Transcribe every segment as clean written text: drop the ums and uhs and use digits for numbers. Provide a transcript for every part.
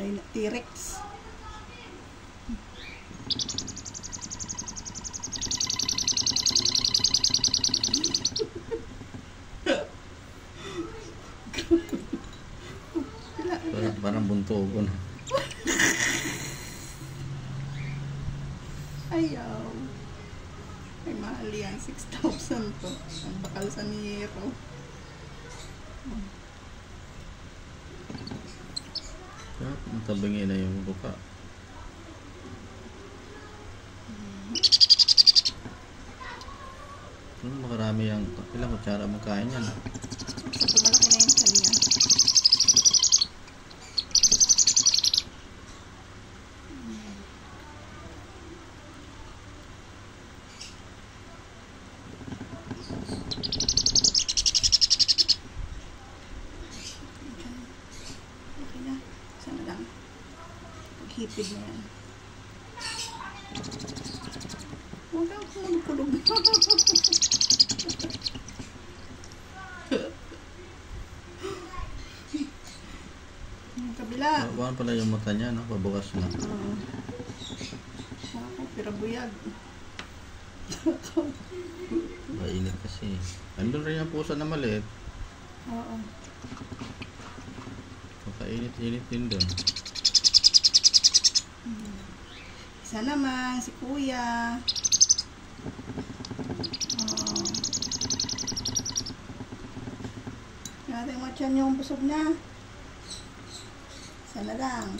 T-Rex. Parang buntogon. Ayaw. Ay, mahal yan. 6,000 to. Ang bakal sa Nero. Ang tabingin na yung buka. Makarami yung ilang kutsara magkain yan. So, malaki na yung tiyan niya. Okay na. Sana lang. Paghipid na yan. Huwag kang kulog-kulog. Yung kabila. Buwan pala yung mata niya, no? Pabukas na. Ako, pirabuyag. Mainit kasi. Andun rin yung pusa na maliit. Oo. Makainit-init din doon. Isa naman, si Kuya. Oo. Natin mo tiyan yung busog na. Isa na lang.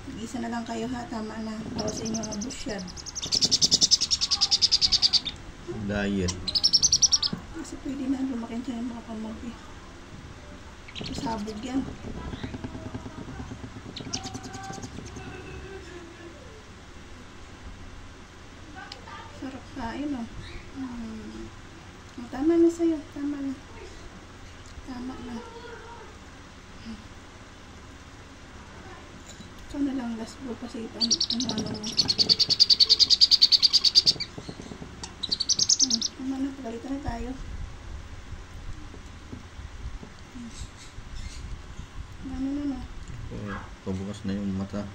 Mag-isa na lang kayo ha, tama na. Para sa inyo ang busyad. Diet. Kasi pwede na lumakin tayo mga pamagi. Pasabog yan. Sarap kain oh. Tama na sa'yo. Tama na. Tama na. Ito na lang last bowl kasi ito ano mo. Tama na. Pagalitan na tayo. Ano na na. Pabukas na yung mata.